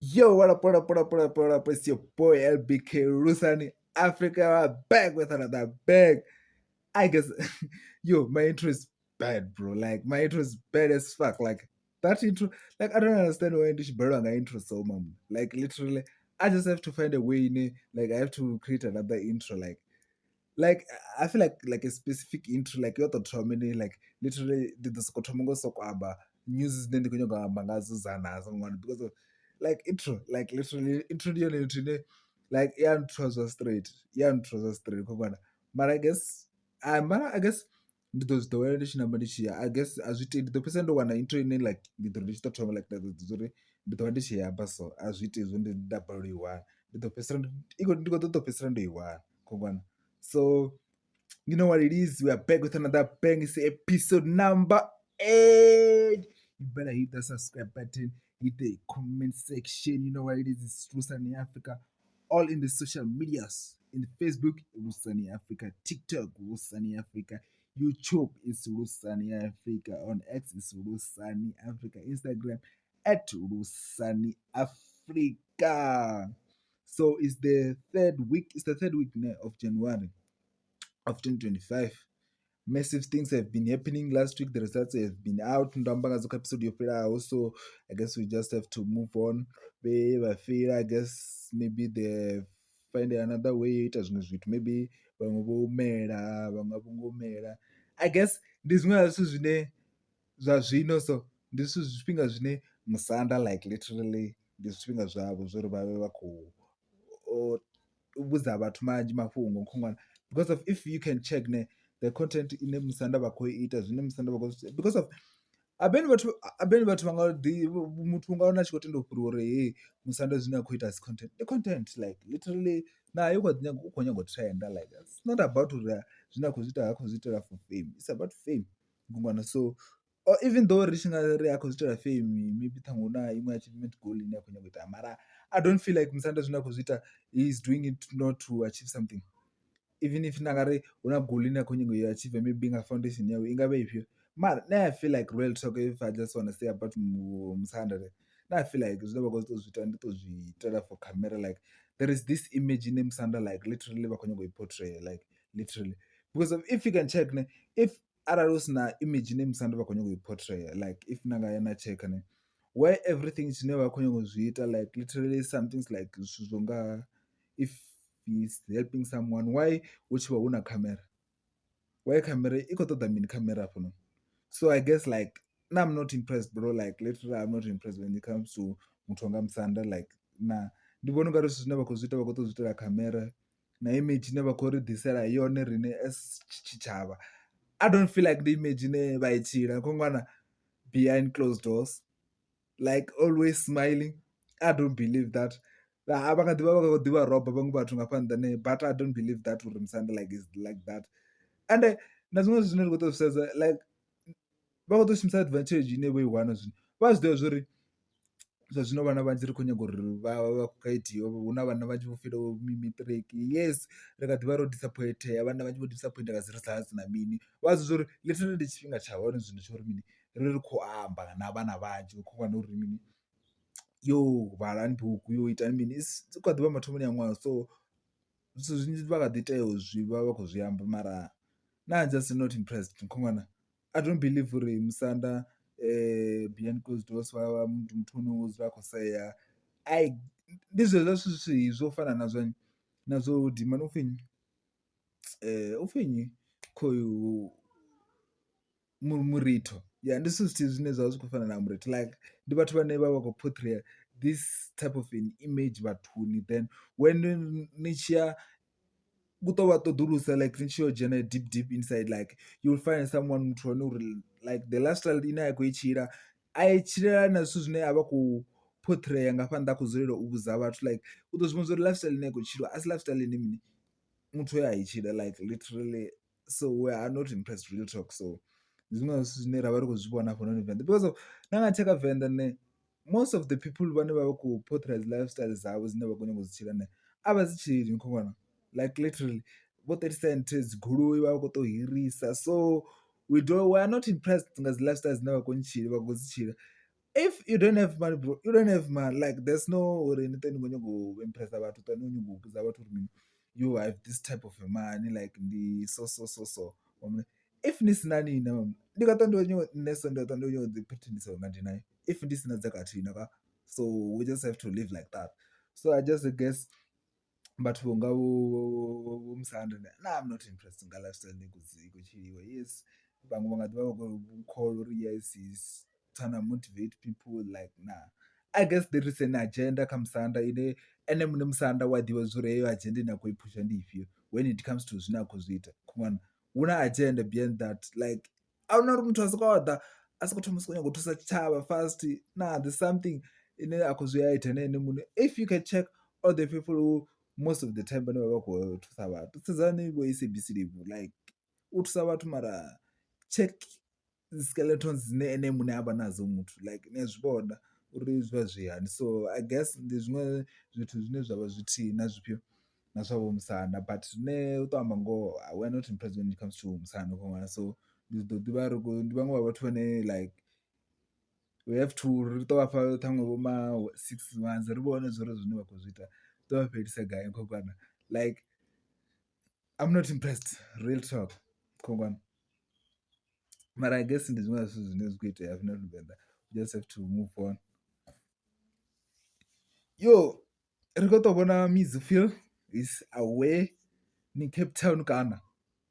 Yo, what up, what up, what up, what up, what up? It's your boy LBK Rusani Africa. I'm back with another bag. I guess, yo, my intro is bad, bro. Like, my intro is bad as fuck. Like, that intro, like, I don't understand why English better on intro so, mom. Like, literally, I just have to find a way in it. Like, I have to create another intro. Like I feel like a specific intro, like you're the traumini, like literally the Scotomongo Sokwaba news then the Bangazuzanas someone because of like intro, like literally intro like yeah trouser straight, yeah trouser straight. But I guess those the way I guess as we take the person don't want to intro in like the digital trauma like that the one share baso as it is when the double you are the person ego the person you are. So, you know what it is? We are back with another bang. It's episode number 8. You better hit the subscribe button, hit the comment section. You know what it is? It's Rusani Africa. All in the social medias. In Facebook, Rusani Africa. TikTok, Rusani Africa. YouTube is Rusani Africa. On X is Rusani Africa. Instagram at Rusani Africa. So it's the third week. It's the third week now of January of 2025. Massive things have been happening. Last week, the results have been out. Ndambanga episode yopera also. I guess we just have to move on. I feel, I guess maybe they find another way. It has maybe I guess this one also zvazvino so ndizvo zvifhinga zvine musanda like literally ndizvo zvifhinga zvavo zvori vave vakuudza vatu manji mafungwa nkongwana because of if you can check the content ine musanda vakoiita zvine musanda because of abeni vatu muthu ungaona achikotendopurwa hey musanda zvine akuita as content the content like literally naye ukonyangotrenda like it's not about uri zvine akuzviita hakuzviitira for fame, it's about fame ngongwana. So or even though richingari akuzviitira fame maybe tangona imwe achievement goal ine akonyangoita mara I don't feel like musanda zvine akuzviita he is doing it not to achieve something. Even if nangari una goal ine akonyangoiachieve maybe being a foundation yawo ingave ipyo. Man, now I feel like real talk if I just want to say about Musanda. Now I feel like it's never goes to for camera. Like there is this image in Musanda, like literally Bakonyo portray, like literally. Because if you can check, if Araros na image in Musanda Bakonyo portray, like if Nagayana check, where everything is never Bakonyo like literally some things like Suzonga, if he's helping someone, why which una camera? Why camera? Iko to the mean camera for no. So I guess like now I'm not impressed, bro. Like literally, I'm not impressed when it comes to Mutonga Msanda. Like nah, ndibona ngari zvisi nevakuzviita vakutozviitira kamera na image nevakoridzisira yone rine as chichava. I don't feel like the image ine vaichira kongwana behind closed doors, like always smiling. I don't believe that. Vakadiva roba vangu vathu ngaphandle but I don't believe that uri Msanda like is like that. And nazvimwe zvinhu zviri like vakatosimisa advantage ine veiwana zvinhu vaziva zvori zvazvino vana vanjiri kunyangori vakukaitiwa una vana vachifira mimitreki yes rikadhiva rodisappointeya vana vachimodisappointa kazirisaasi namini vaziva zvori literally chifhinga chavaone zvinhu chori mini riri kuamba navana vanji kokwana uri mini yo varandibhuku yoita mini ikwadhiva matomoni amwana so zvizhinji vakadhiitayo zviva vakuzviamba mara I'm just not impressed nkongwana. I don't believe uri Musanda behind closed doors wava muthu unoziva kuseya ndizvo zvesvi zvofana nazvo dhimani ufenyi koyo murito yeah ndizvo zviti zvine zvazvi kufana namurito like ndivathu vane vavakuportray this type of an image vatuni then when nichiya kutova todurusa like nichiyojena deep inside like you'll find someone muthu wane like the lifestyle ine yakuichira aichira nazvisi zvine ava kuportraya ngapanda kuzorera uvuza vathu like kutozvimwe zori lifestyle ine yakuchirwa asi lifestyle ine mini muthu uyo aichira like literally. So we are not impressed real talk. So zvimwe zvisi zvine ravari kuzviona pano nevenda because of nangacheka venda most of the people vane vava kuportray lifestyle dzavo dzine vakunyongozichira avazichiri nkongwana like literally what they sent is guru vakutohirisa so we are not impressed ngazi lifestyles dzine vakonchiri vakuzichira If you don't have money, bro, you don't have money. Like there's no anything when you go impress about it, when you go about it, you have this type of a money, like the so. If this nani no, you got to do you next and do you the pretend so deny. If this not the so we just have to live like that. So I just guess but umsanda nah, I'm not impressed in lifestyle kuchiliwe. Yes, vanhu vangati call yes is trying to motivate people like nah. I guess there is an agenda kamsanda ene mune musanda wadiwa zure iyo agenda inakuipusha ndifyo when it comes to zvinakuzviita kumwana una agenda behind that like auna uri muthu asikawadha asikutomusa kunyangotusa chava fast nah, there's something ine akuzviaita neene munhu. If you can check all the people who most of the time vane vava kutusa vatu sezani voSABC level like utusa vatu mara check skeletons dzine ene mune ava nadzo muthu like nezvivona uri zviva zvihani. So I guess ndi zvimwe zvithu zvine zvava zvithii na zvifhio na zwavho musanda but zwine u to amba ngoho we're not impressed when it comes to musanda kwamwana. So ndi ḓo ḓivha ri ndi vhaṅwe vha vhathu vhane like we have to ri to vhafha ṱhaṅwe vho ma 6 months ri vhone zwori zwine vha khou zwi ita to vha fhelisa gai khokwana. Like I'm not impressed, real talk khokwana. But I guess ndi zwiṅwe zwithu zwine zwi khou itea hafha na Venḓa. We just have to move on. Yo, ri khou tou vhona Mizufield is away in Cape Town kana.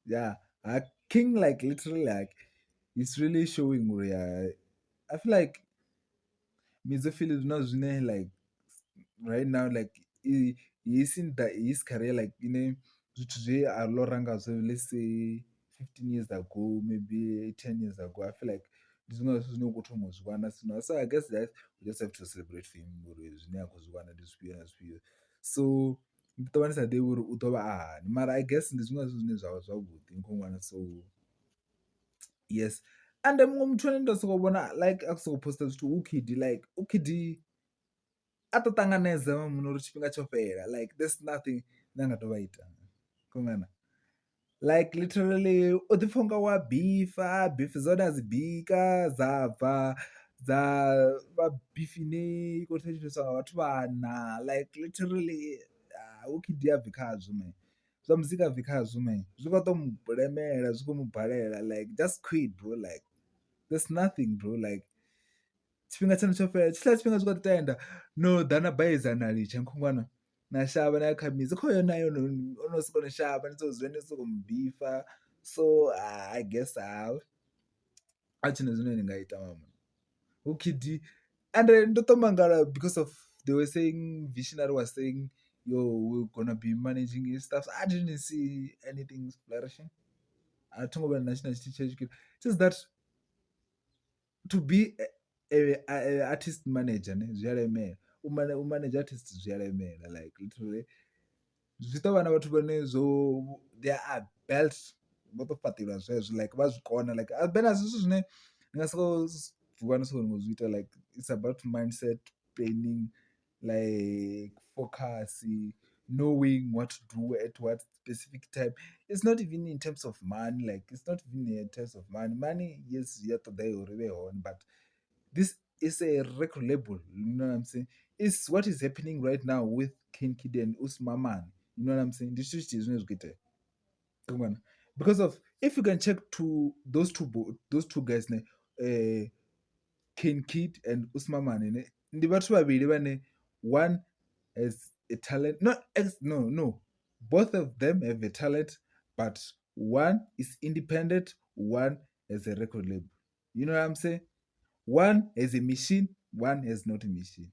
Yeah, King like literally like it's really showing where I feel like Mizufield is not zwine like right now like he's in that his career like zwithu zwe a ḽora ngazwo let's say 15 years ago maybe 10 years ago. I feel like ndi zwiṅwe zwithu zwine u khou thoma u zwi wana zwino. So I guess that we just have to celebrate for him uri zwine a khou zwi wana ndi zwifhio na zwifhio. So ndi ḓo vha ndi sa ḓivhi uri u ḓo vha a hani mara I guess ndi zwiṅwe zwithu zwine zwa vha zwavhuḓi kho ṅwana. So yes, and muṅwe muthu ane nda sokou vhona like a khou sokou posta zwithu hu Kid like Kid a tou ṱanganedza muno uri tshifhinga tsho fhela like there's nothing ine a nga tou vha ita khongana. Like literally u ḓipfha unga wa bifa beef dzone a dzi bika dza bva dza vha beef ine i khou thetsheleswa nga vhathu vhana like literally hu Kid a bvi khazwo man. Zwa muzika a bvi khazwo man, zwi khou tou mu lemela zwi khou mu balela like just quit bro like there's nothing bro like tshifhinga tshone tsho fhela tshiḽa tshifhinga zwi khou ḓi tenda no ḓa na baiza na litsha khongwana na shavha na ya khamizi kho yo nayo ono sokou no shavha ndi zwone sokou mbifa. So I guess a tshine zwine ndi nga ita mama hu Kid and ndo to mangala because of they were saying Visionary was saying yo we're gonna be managing his stuff. I didn't see anything flourishing. I thongo vha na tshina tshithu just that to be a artist manager ne zwi a lemela u manage artist zwi a lemela like literally zwi tou vha na vhathu vhane zwo they are belt vho to fhaṱelwa zwezwo like vha zwi kona like bena zwithu zwine ndi nga sokou vuwa ndi sokou zwi ita like it's about mindset planning like focus knowing what to do at what specific time. It's not even in terms of money like it's not even in terms of money yes ya ṱoḓea uri vhe hone but this is a record label, you know what I'm saying? It's what is happening right now with King Kid and Usmaman. You know what I'm saying? This is come on. Because of if you can check to those two guys King Kid and Usmaman ndi vhathu vhavhili vhane one has a talent no both of them have a talent but one is independent, one has a record label. You know what I'm saying? One has a machine, one has not a machine.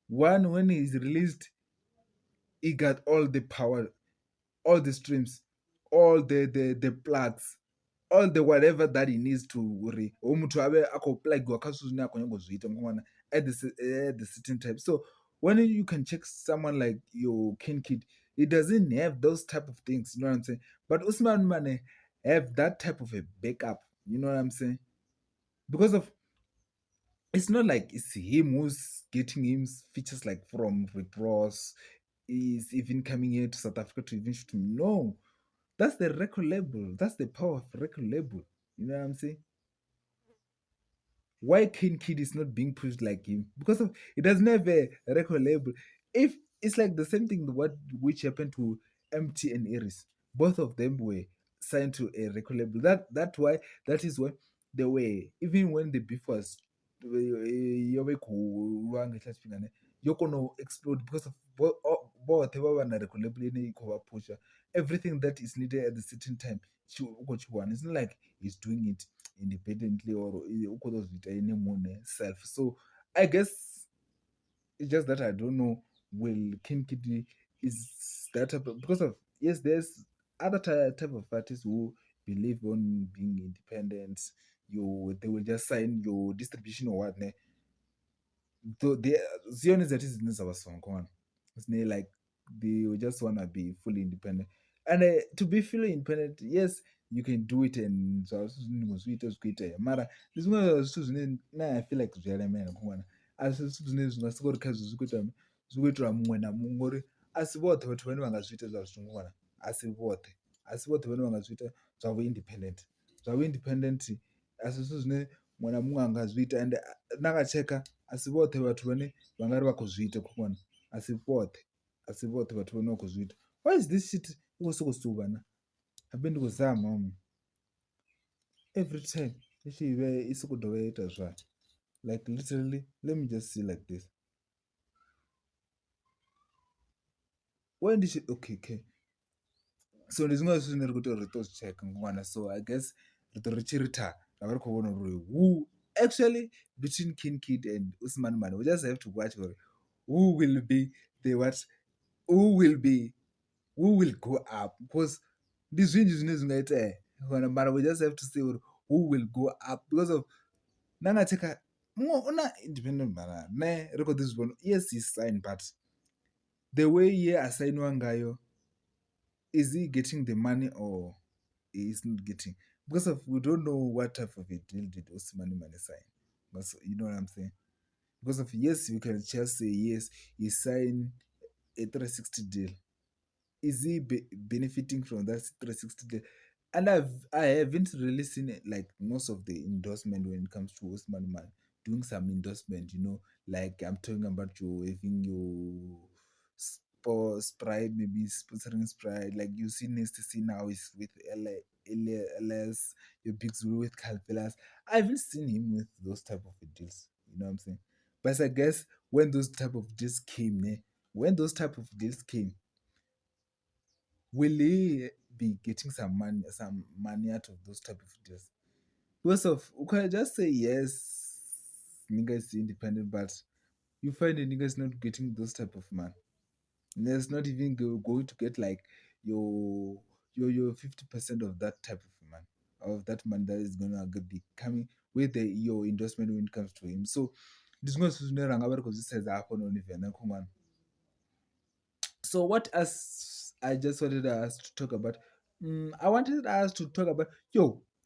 One, when he's released, he got all the power, all the streams, all the plugs, all the whatever that he needs to uri muthu ave a khou plugiwa kha zwithu zwine a khou nyanga u zwi ita ṅwana at the certain time. So when you can check someone like your King Kid, he doesn't have those type of things, you know what I'm saying? But Usman Mane have that type of a backup, you know what I'm saying? Because of it's not like it's him who's getting him features like from Rick Ross, is even coming here to South Africa to even shoot him. No, that's the record label. That's the power of record label. You know what I'm saying? why King Kid is not being pushed like him, because of he doesn't have a record label. If it's like the same thing what which happened to MT and Iris, both of them were signed to a record label. That is why they were, even when the beef was yove khulwa ngesikhathi sifika ne yokono explode because of both vava na record label ine ikhova pusha everything that is needed at the certain time. One, it's not like he's doing it independently or ukuzozviita ine munhu self. So I guess it's just that I don't know, will King Kid is that type of, because of, yes, there's other type of artists who believe on being independent. They will just sign your distribution or what ne. Though the Zion is that is in our song, come on. It's near like they just wanna be fully independent. And to be fully independent, yes, you can do it and so sweet as greater. Mara, this one of Susan, I feel like Jerry man, come on. As Susan is not score because Zukutra Mwena Mungori, as what when one as sweet as Sungwana, as what when one as sweet, so we independent. So we independent as Susan when I'm angazviita and nakacheka asi vothe vathu vane vangari vakuzviita kuona asi vothe vathu vane vakuzviita. Why is this shit ikusokusuva na habe ndikuzama umu every time ichive isikudhova yaita zvayo, like literally let me just see like this. Why ndichi okay so ndizvinga zvinhu zviri kuti ritozvicheka ngwana. So I guess rito richirita ravari kuona ruri who actually between King Kid and Usman Man. We just have to watch for who will be the what, who will go up, because these ranges but we just have to see who will go up because of nangateka una independent man ne record this one. Yes, he's signed, but the way he assignwa ngayo, is he getting the money or he is not getting? Because of we don't know what type of a deal did Osman Mane sign. Because you know what I'm saying? Because of yes, we can just say yes, he signed a 360 deal. Is he benefiting from that 360 deal? And I haven't really seen it, like most of the endorsement when it comes to Osman Man doing some endorsement, like I'm talking about you having your Sprite, maybe sponsoring Sprite, like you see next to see now is with LS, your Big Zulu with Calpelas. I haven't seen him with those type of deals, you know what I'm saying? But I guess when those type of deals came, will he be getting some money out of those type of deals? Because of, you can just say yes, nigga is independent, but you find a nigga is not getting those type of money. There's not even going to get like your 50% of that type of money, of that money that is gonna be coming with your endorsement when it comes to him. So this goes to because this says on even. So what else I just wanted us to talk about? I wanted us to talk about,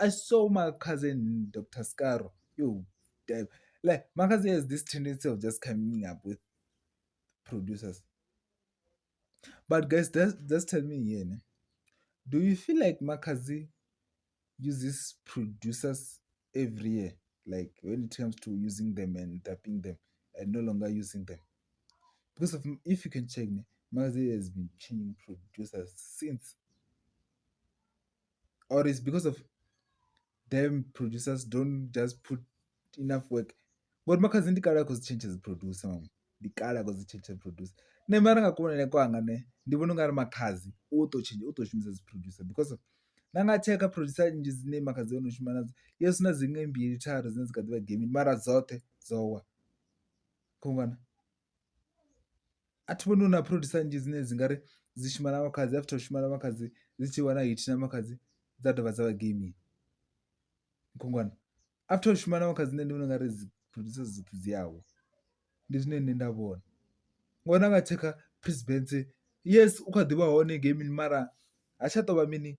I saw my cousin Dr. Scaro. Damn. Like my cousin has this tendency of just coming up with producers. But guys, just tell me here, do you feel like Makazi uses producers every year? Like when it comes to using them and tapping them and no longer using them? Because of, if you can check me, Makazi has been changing producers since. Or it's because of them producers don't just put enough work. But Makazi ndikara changes producer mama. Ndikara changes producer. Nemara ngakuona kwanga ne ndibona ungari Makazi utoshumisa producer because of nangacheka producer nje dzine Makazi unoshuma nadzo yesina dzimwe mbiri tharu dzine dzikadiwa game mara dzote zowa kungana atibona una producer nje dzine dzingari dzishuma na Makazi after shuma na Makazi dzichiwana hit na Makazi dzatova dzava game kungana after shuma na Makazi ndibona ngari producers dzipi dziyawo ndizvine ndavona ngona ngacheka Chris Benz yes ukadiwa hone game mara achatova mini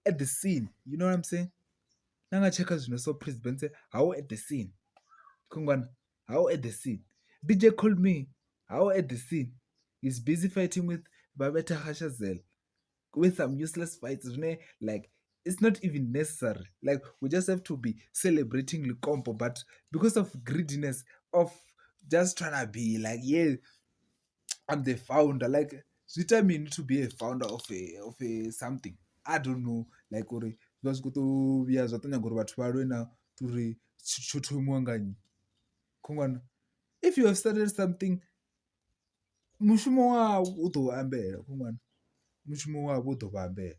at the scene, you know what I'm saying? Nangacheka zvino so Chris Benz how at the scene kungwana how at the scene DJ called me how at the scene he's busy fighting with Babeta Hashazel with some useless fights like it's not even necessary. Like we just have to be celebrating Likompo, but because of greediness of just trying to be like, yeah, I'm the founder. Like Zita mean to be a founder of a something. I don't know. Like or was go to be as otanya go batho ba rena to re tshothomwa ngani. Kungwana. If you have started something, mushumo wa u ḓo ambela kungwana. Mushumo wa u ḓo vha ambela.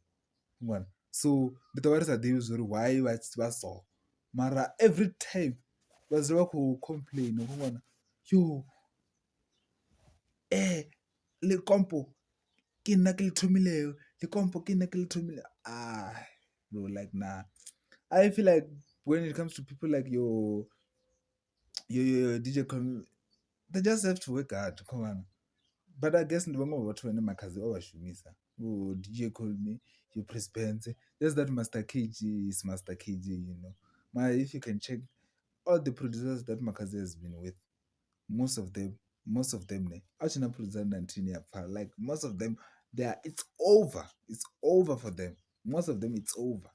Kungwana. So ndi ḓo vha ri sa ḓivhi zwa uri why vha so. Mara every time vha dzula vha khou complain kungwana. Yo, Likompo ke nna ke le thomilego, Likompo ke nna ke le thomile. Bro, like nah. I feel like when it comes to people like your DJ they just have to work hard. Come on. But I guess ndi vhaṅwe vha vhathu vhane makhazi o vha shumisa. Oh, DJ call me, you press Benz. There's that Master KG is Master KG, you know. If you can check all the producers that Makazi has been with, most of them, ne, actually producer 19 year like most of them, it's over for them. Most of them, it's over.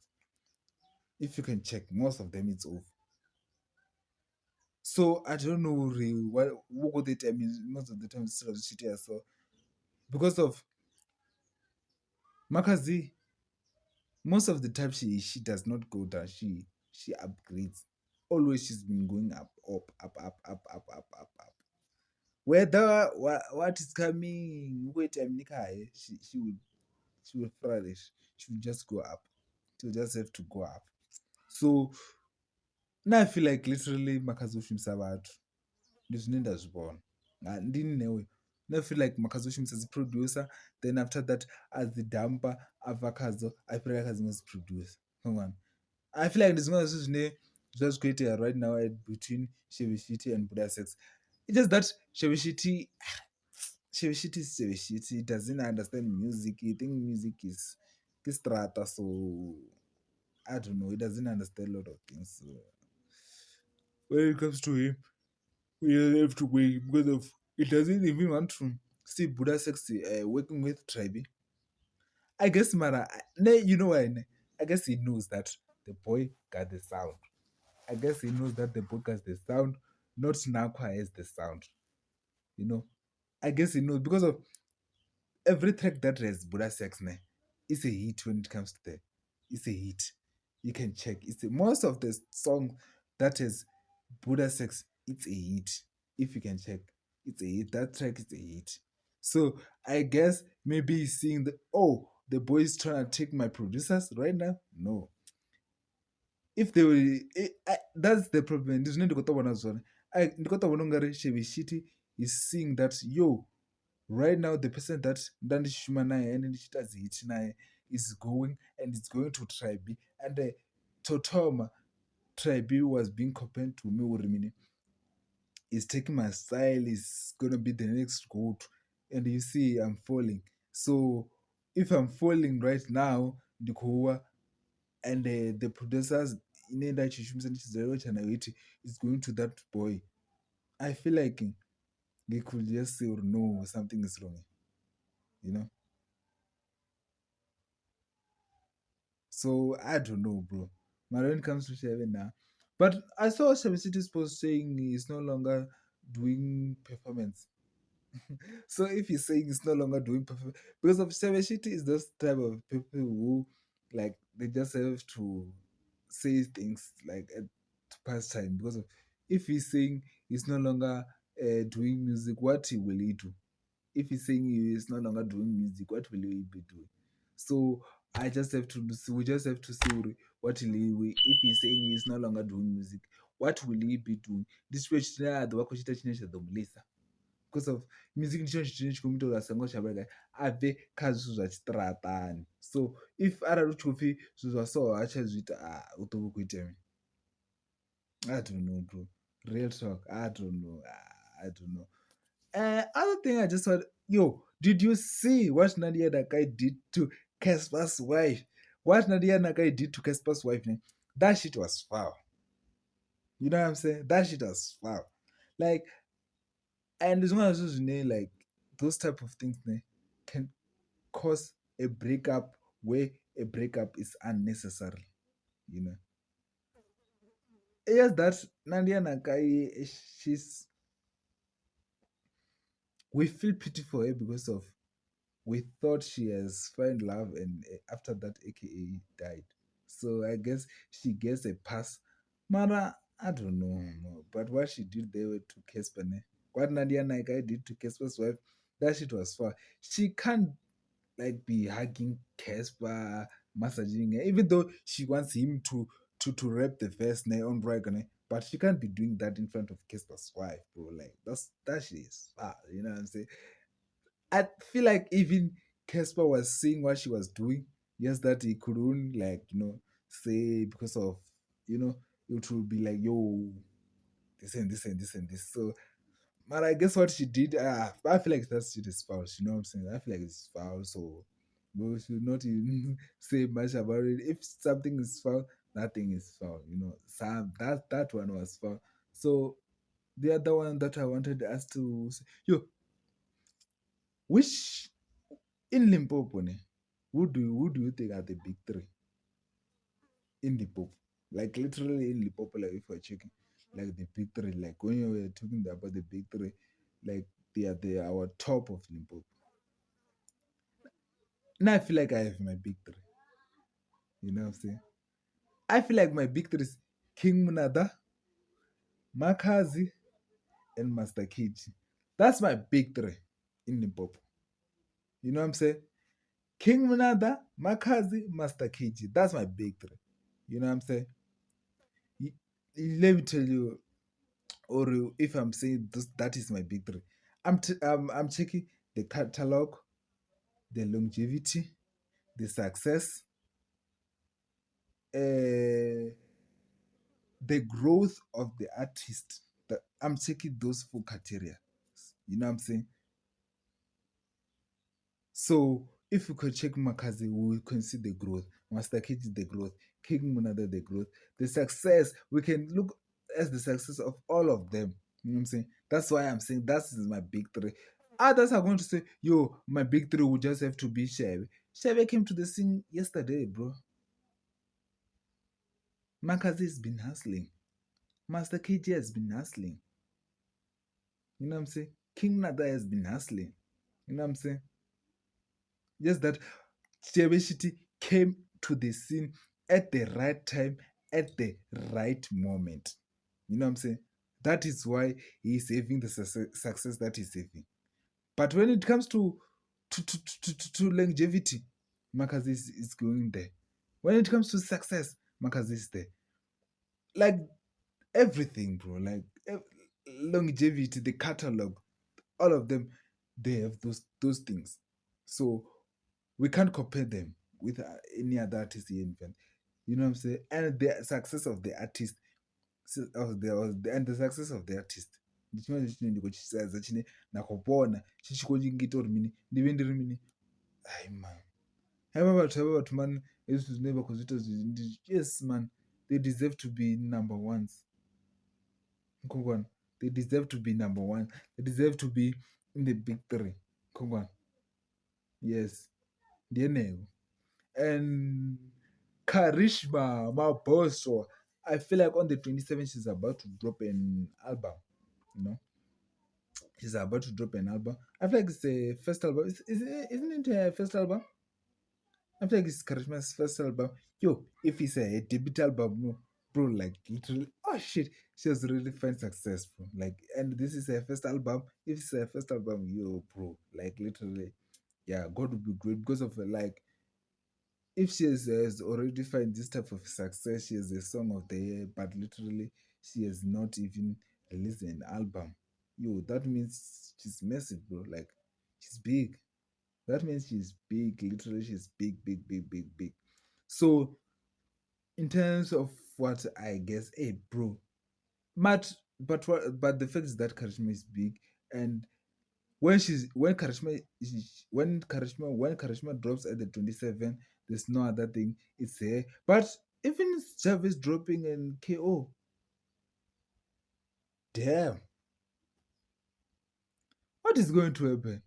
If you can check, most of them, it's over. So I don't know really what would it. I mean, most of the time it's sort of shitty as well because of Makazi. Most of the time she does not go down. She upgrades. Always she's been going up. Whether what is coming, wait, she will flourish. She will just go up. She'll just have to go up. So now I feel like literally makazoshimisa vhathu ndi zwine nda zwi vhona ndini newe. Now I feel like makazoshimisa dzi producer, then after that as the dumper abva khadzo I feel like as dzi producer. Come on. I feel like ndi zwiṅwe zwithu zwine zwa zwi khou itea right now between Chevy Shitty and Buddha Sex. It's just that Chevy Shitty is Chevy Shitty. He doesn't understand music. He think music is strata, so I don't know. He doesn't understand a lot of things. So when it comes to him, we have to wait because of it doesn't even want to see Buddha Sexy working with Tribe. I guess Mara, you know why? I guess he knows that the boy got the sound. I guess he knows that the boy has the sound, not Nakwa has the sound. You know, I guess he knows because of every track that has Buddha Sex ne, is a hit when it comes to that. It's a hit. You can check. Most of the song that has Buddha Sex, it's a hit. If you can check, it's a hit. That track is a hit. So I guess maybe he's seeing the boys trying to take my producers right now. No. If they were, that's the problem. There's no one as well. I got one Chevy Shitty is seeing that right now the person that ndandishuma naye and ndichiita zihiti naye is going and it's going to Tribe and Totoma Tribe was being compared to me urimini is taking my style is gonna be the next goat and you see I'm falling. So if I'm falling right now ndikuwa and the producers inaenda chishumisa ndichizero chanaiti is going to that boy, I feel like they could just say or no something is wrong, you know. So I don't know, bro. But when it comes to Seven now, but I saw Seven City's post saying he's no longer doing performance. So if he's saying he's no longer doing performance, because of Seven City is those type of people who like they just have to say things like to pass time. Because of if he's saying he's no longer doing music, what will he do? If he's saying he is no longer doing music, what will he be doing? So I just have to see, we just have to see what will he, if he's saying he's no longer doing music, what will he be doing? This way the work because of music ndicho chithu chikomuita uri asango shabaka abve kha zwithu zwa tshiṱaratani. So if arali u tshi khou pfhi zwithu zwa so hachazviita u ḓo vha kuita mini? I don't know, bro. Real talk, I don't know. I don't know. Other thing I just thought, did you see what Nadia Nakai did to Casper's wife? What Nadia Nakai did to Casper's wife, man? That shit was foul. You know what I'm saying? That shit was foul. Like, and it's one of those, like, those type of things, man, can cause a breakup where a breakup is unnecessary, you know. Yes, that Nadia Nakai, she's we feel pity for her because of we thought she has found love, and after that AKA died. So I guess she gets a pass. Mara, I don't know, no. But what she did there to Casper, ne? What Nadia Nagai did to Casper's wife, that shit was far. She can't like be hugging Casper, massaging her, even though she wants him to rap the verse ne, on Dragon, but she can't be doing that in front of Casper's wife, bro. Like that shit is far, you know what I'm saying? I feel like even Casper was seeing what she was doing. Yes, that he couldn't like, say because of, you know, it would be like, yo, this and this and this and this. So, but I guess what she did, I feel like that shit is foul. You know what I'm saying? I feel like it's foul. So we should not even say much about it. If something is foul, that thing is foul. You know, Sam, that one was foul. So the other one that I wanted us to say, yo, which in Limpopo, ne, who do you think are the big three in Limpopo? Like literally in Limpopo, like if we're checking, like the big three, like when you were talking about the big three, like they are our top of Limpopo. Now I feel like I have my big three. You know what I'm saying? I feel like my big three is King Munada, Makazi, and Master Kiji. That's my big three in Limpopo. You know what I'm saying? King Munada, Makazi, Master Kiji. That's my big three. You know what I'm saying? Y- Let me tell you, or if I'm saying this, that is my big three. I'm checking the catalog, the longevity, the success, the growth of the artist. I'm checking those four criteria. You know what I'm saying? So if we could check Makazi, we can see the growth. Master Kiji, the growth. King Munada, the growth. The success, we can look as the success of all of them. You know what I'm saying? That's why I'm saying that is my big three. Others are going to say, yo, my big three would just have to be Shebe. Shebe came to the scene yesterday, bro. Makazi has been hustling. Master KG has been hustling. You know what I'm saying? King Nada has been hustling. You know what I'm saying? Just that Shebe came to the scene at the right time, at the right moment. You know what I'm saying? That is why he's having the success that he's having. But when it comes to longevity, Makazi is going there. When it comes to success, Makazi is there. Like everything, bro. Like longevity, the catalog, all of them, they have those things. So we can't compare them with any other artist here in Van. You know what I'm saying? And the success of the artist, and the success of the artist. Ndichimwe chine ndikochisadza chine nakupona chichikonyingita uri mini ndive ndiri mini ai man ava vatu man izvi zvine vakuzviita yes man, they deserve to be number ones. Kongwana, they deserve to be number one. They deserve to be in the big three. Kongwana, yes, ndiyenewo. And Karishma Maboso, I feel like on the 27th she's about to drop an album. You know, she's about to drop an album. I feel like it's a first album. Isn't it a first album? I feel like it's Karishma's first album. Yo, if it's a debut album, no, bro, like literally, oh shit, she has really found success, bro. Like, and this is her first album. If it's her first album, yo, bro, like literally, yeah, God would be great because of like if she has already found this type of success, she has a song of the year, but literally she has not even released an album. Yo, that means she's massive, bro. Like she's big. That means she's big. Literally, she's big, big, big, big, big. So in terms of what I guess, hey, bro, but the fact is that Karishma is big, and when Karishma drops at the 27, there's no other thing. It's here. But even Jarvis dropping and KO, damn, what is going to happen?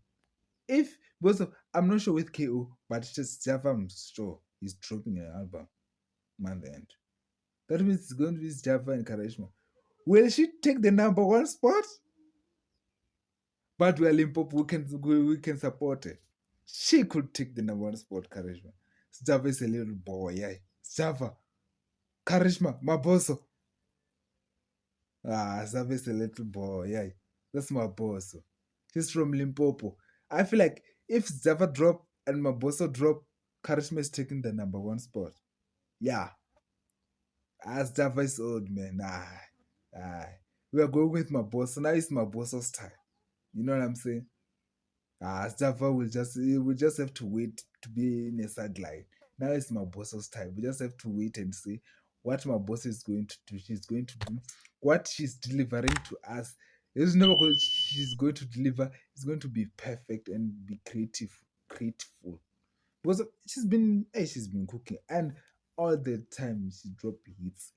If because of I'm not sure with KO, but just Java, I'm sure. he's dropping an album month end. That means it's going to be Java and Karishma. Will she take the number one spot? But we're Limpopo, we can support it. She could take the number one spot, Karishma. Java is a little boy, yeah. Java, Karishma, Maboso. Java is a little boy, yeah. That's Maboso. He's from Limpopo. I feel like if Java drop and Maboso drop, Karishma is taking the number one spot. Yeah. As Java is old, man. We are going with Maboso. Now it's Maboso's time. You know what I'm saying? Java will just have to wait to be in a sideline. Now it's Maboso's time. We just have to wait and see what Maboso is going to do. She's going to do what she's delivering to us. There's no because she's going to deliver. It's going to be perfect and be grateful. Because she's been cooking and all the time she drop hits.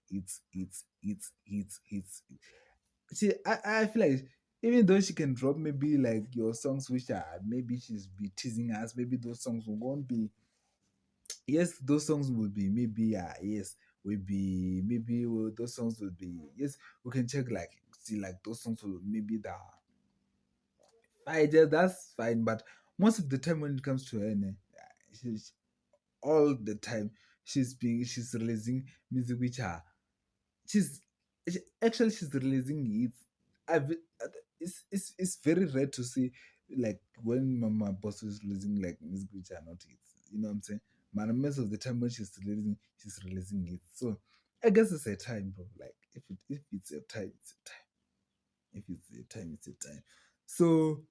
I feel like even though she can drop maybe like your songs which are maybe she's be teasing us, maybe those songs won't be, yes, those songs will be maybe yes, will be maybe those songs will be, yes, we can check like see like those songs will maybe the I just that's fine, but most of the time when it comes to her, she, all the time she's releasing music which are she's actually she's releasing hits. I've it's very rare to see like when Mama Boss is releasing like music which are not hits. You know what I'm saying? But most of the time when she's releasing hits. So I guess it's a time, bro. Like if it's a time, it's a time. If it's a time, it's a time. So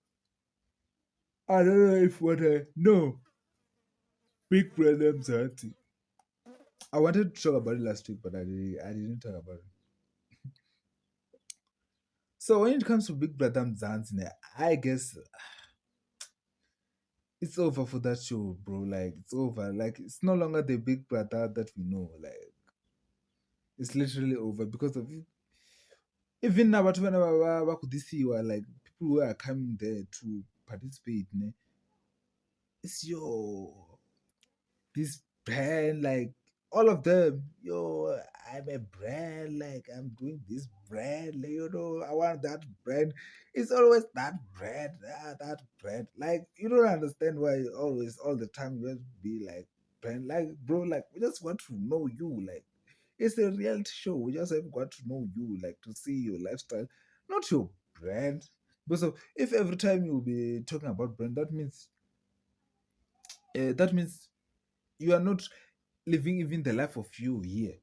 I don't know if what I no big brother Mzansi. I wanted to talk about it last week, but I didn't talk about it. So when it comes to Big Brother Mzansi, I guess it's over for that show, bro. Like it's over. Like it's no longer the Big Brother that we know. Like it's literally over because of it. Even now, but when you are like people who are coming there to participate, it's this brand, like all of them, I'm a brand, like I'm doing this brand, like, I want that brand. It's always that brand, that brand. Like you don't understand why always all the time you have to be like brand, like bro, like we just want to know you, like it's a reality show. We just have got to know you, like to see your lifestyle, not your brand. Because if every time you'll be talking about brand, that means you are not living even the life of you here.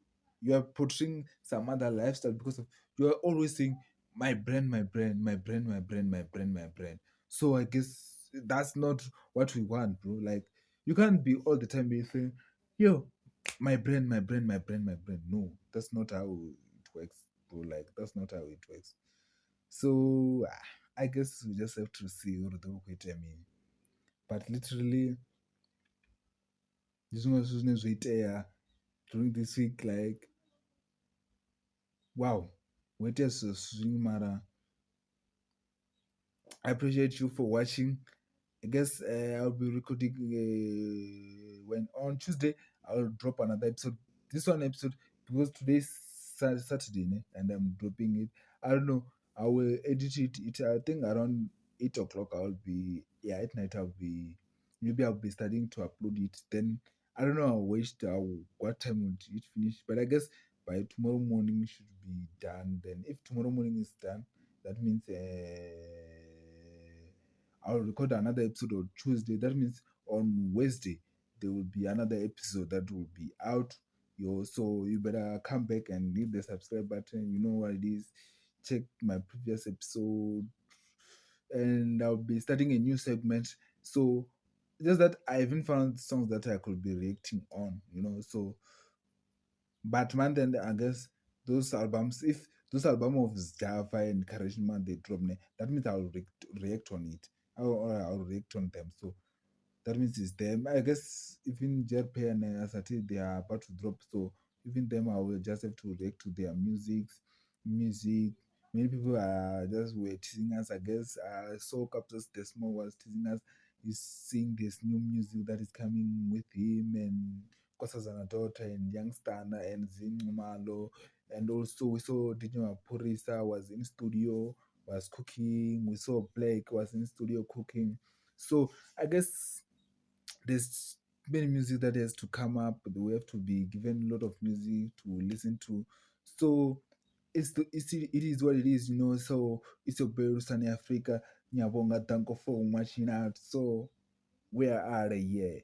You are portraying some other lifestyle because of you are always saying my brand, my brand, my brand, my brand, my brand, my brand. So I guess that's not what we want, bro. Like you can't be all the time be saying, yo, my brand, my brand, my brand, my brand. No, that's not how it works, bro. Like that's not how it works. So I guess we just have to see what the I mean. But literally, this was during this week, like wow, what else is Mara? I appreciate you for watching. I guess I'll be recording when on Tuesday. I'll drop another episode. This one episode because today's Saturday, and I'm dropping it. I don't know. I will edit it. I think around 8 o'clock. At night. I'll be starting to upload it. Then I don't know. What time would it finish? But I guess by tomorrow morning should be done. Then if tomorrow morning is done, that means. I'll record another episode on Tuesday. That means on Wednesday there will be another episode that will be out. So you better come back and hit the subscribe button. You know what it is. Check my previous episode, and I'll be starting a new segment. So just that I even found songs that I could be reacting on. So Batman, then I guess those albums, if those album of Java and Karishma they drop, that means I'll react on it. I'll react on them. So that means it's them. I guess even Jerpe and Asati they are about to drop. So even them I will just have to react to their music. Many people are just were teasing us. I guess I saw Capsus the small was teasing us. He's seeing this new music that is coming with him and Nkosazana Daughter and Youngstana and Zinxumalo. And also we saw DJ Mapurisa was in studio, was cooking. We saw Blake was in studio cooking. So I guess there's many music that has to come up. We have to be given a lot of music to listen to. So it is what it is, you know. So it's your boy Sunny Africa. Nyabonga, thank you for watching out. So where are they? Yeah.